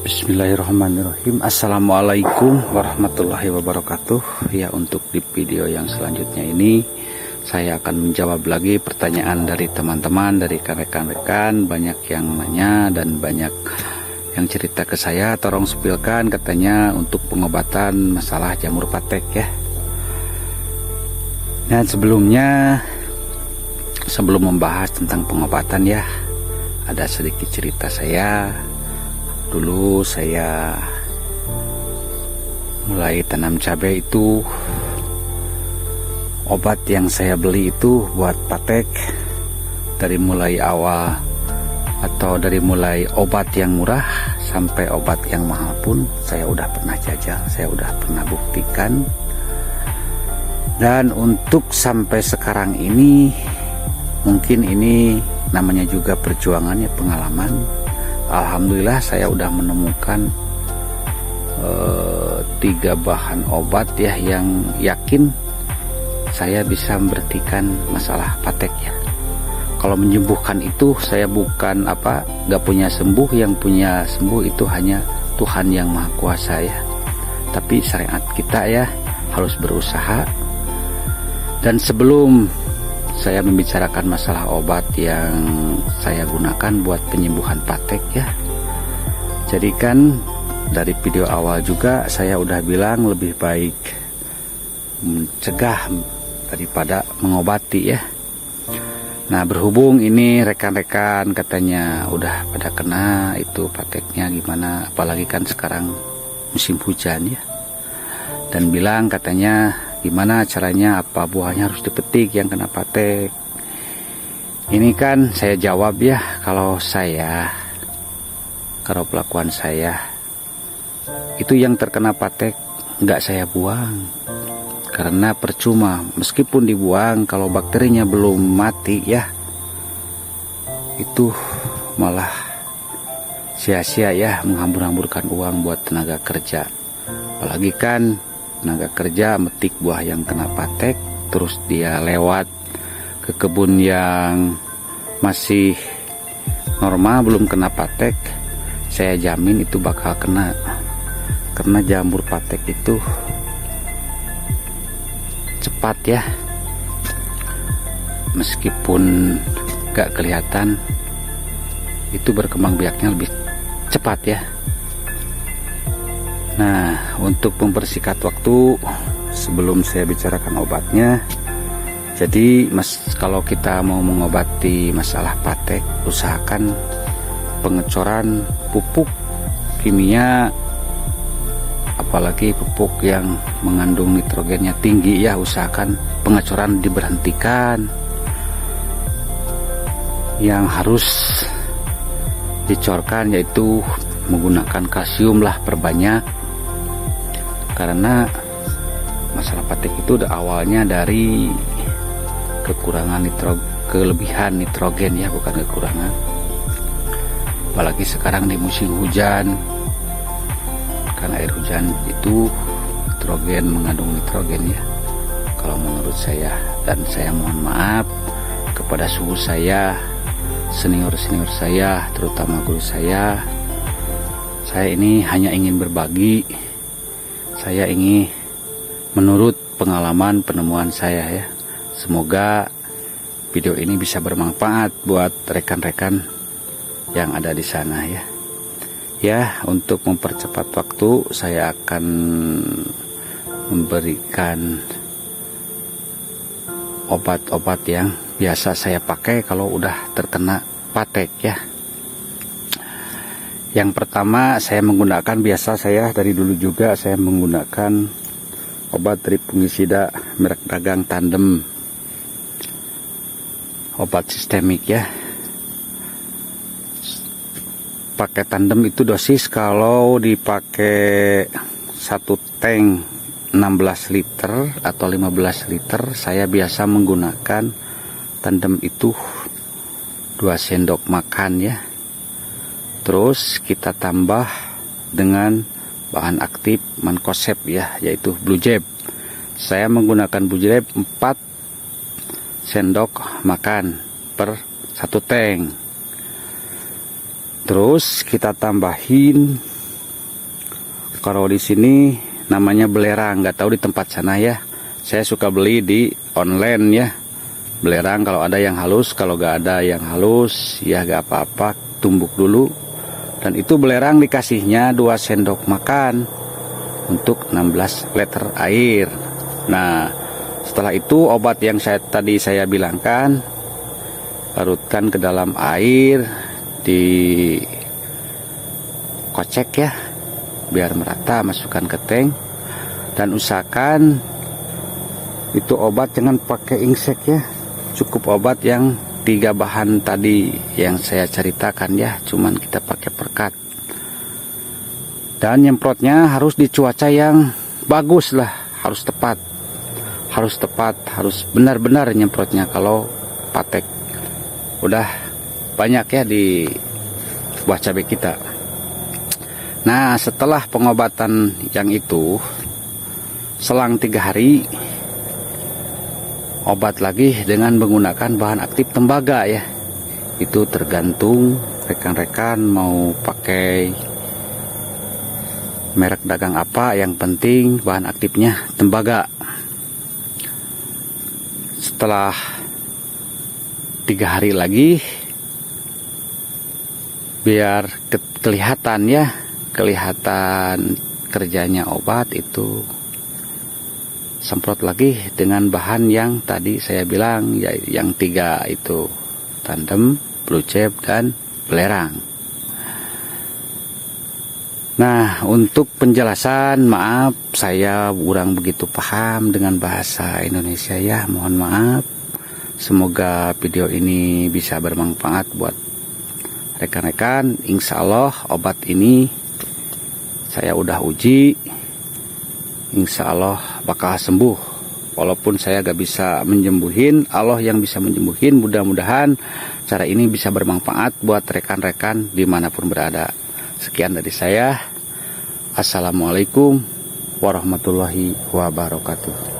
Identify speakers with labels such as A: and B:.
A: Bismillahirrahmanirrahim. Assalamualaikum warahmatullahi wabarakatuh. Ya, untuk di video yang selanjutnya ini saya akan menjawab lagi pertanyaan dari teman-teman, dari rekan-rekan. Banyak yang nanya dan banyak yang cerita ke saya, tolong sepilkan katanya untuk pengobatan masalah jamur patek ya. Dan sebelum membahas tentang pengobatan ya, ada sedikit cerita saya. Dulu saya mulai tanam cabai itu, obat yang saya beli itu buat patek, dari mulai awal atau dari mulai obat yang murah sampai obat yang mahal pun saya udah pernah jajal, saya udah pernah buktikan. Dan untuk sampai sekarang ini, mungkin ini namanya juga perjuangan ya, pengalaman. Alhamdulillah saya udah menemukan 3 bahan obat ya yang yakin saya bisa memberhentikan masalah patek ya. Kalau menyembuhkan itu saya bukan gak punya sembuh, yang punya sembuh itu hanya Tuhan yang Maha Kuasa ya. Tapi syariat kita ya harus berusaha. Dan sebelum saya membicarakan masalah obat yang saya gunakan buat penyembuhan patek ya, jadi kan dari video awal juga saya udah bilang lebih baik mencegah daripada mengobati ya. Nah, berhubung ini rekan-rekan katanya udah pada kena itu pateknya gimana, apalagi kan sekarang musim hujan ya, dan bilang katanya gimana caranya, apa buahnya harus dipetik yang kena patek. Ini kan saya jawab ya, kalau pelakuan saya itu yang terkena patek nggak saya buang, karena percuma. Meskipun dibuang, kalau bakterinya belum mati ya, itu malah sia-sia ya, menghambur-hamburkan uang buat tenaga kerja. Apalagi kan tenaga kerja metik buah yang kena patek, terus dia lewat ke kebun yang masih normal belum kena patek, saya jamin itu bakal kena. Karena jamur patek itu cepat ya, meskipun gak kelihatan, itu berkembang biaknya lebih cepat ya. Nah, untuk mempersingkat waktu, sebelum saya bicarakan obatnya, jadi kalau kita mau mengobati masalah patek, usahakan pengecoran pupuk kimia, apalagi pupuk yang mengandung nitrogennya tinggi ya, usahakan pengecoran diberhentikan. Yang harus dicorkan yaitu menggunakan kalsium lah, perbanyak. Karena masalah patek itu awalnya dari kelebihan nitrogen ya, bukan kekurangan. Apalagi sekarang di musim hujan, karena air hujan itu mengandung nitrogen ya, kalau menurut saya. Dan saya mohon maaf kepada suhu saya, senior-senior saya, terutama guru saya ini hanya ingin berbagi. Saya ingin menurut pengalaman penemuan saya ya. Semoga video ini bisa bermanfaat buat rekan-rekan yang ada di sana ya. Ya, untuk mempercepat waktu, saya akan memberikan obat-obat yang biasa saya pakai kalau udah terkena patek ya. Yang pertama, saya menggunakan, dari dulu juga saya menggunakan obat dari fungisida merek dagang Tandem, obat sistemik ya. Pakai Tandem itu dosis kalau dipakai 1 tank 16 liter atau 15 liter, saya biasa menggunakan Tandem itu 2 sendok makan ya. Terus kita tambah dengan bahan aktif Mancozeb ya, yaitu Blue Jab. Saya menggunakan Blue Jab 4 sendok makan per 1 tank. Terus kita tambahin Kalau di sini namanya belerang, nggak tahu di tempat sana ya. Saya suka beli di online ya. Belerang kalau ada yang halus, kalau nggak ada yang halus ya nggak apa-apa, tumbuk dulu. Dan itu belerang dikasihnya 2 sendok makan untuk 16 liter air. Nah, setelah itu obat yang tadi saya bilangkan, larutkan ke dalam air, dikocek ya, biar merata, masukkan ke tank, dan usahakan itu obat jangan pakai insek ya, cukup obat yang 3 bahan tadi yang saya ceritakan ya, cuman kita pakai perkat. Dan nyemprotnya harus di cuaca yang bagus lah, harus tepat, harus benar-benar nyemprotnya. Kalau patek udah banyak ya di buah cabai kita. Nah, setelah pengobatan yang itu, selang 3 hari, obat lagi dengan menggunakan bahan aktif tembaga ya. Itu tergantung rekan-rekan mau pakai merek dagang apa, yang penting bahan aktifnya tembaga. Setelah 3 hari lagi, biar kelihatan ya, kelihatan kerjanya obat itu, semprot lagi dengan bahan yang tadi saya bilang ya, yang 3 itu, tandem, blue chip, dan belerang. Nah, untuk penjelasan, maaf saya kurang begitu paham dengan bahasa Indonesia ya, mohon maaf. Semoga video ini bisa bermanfaat buat rekan-rekan. Insya Allah obat ini saya udah uji, insya Allah bakal sembuh. Walaupun saya gak bisa menyembuhin, Allah yang bisa menyembuhin. Mudah-mudahan cara ini bisa bermanfaat buat rekan-rekan dimanapun berada. Sekian dari saya. Assalamualaikum warahmatullahi wabarakatuh.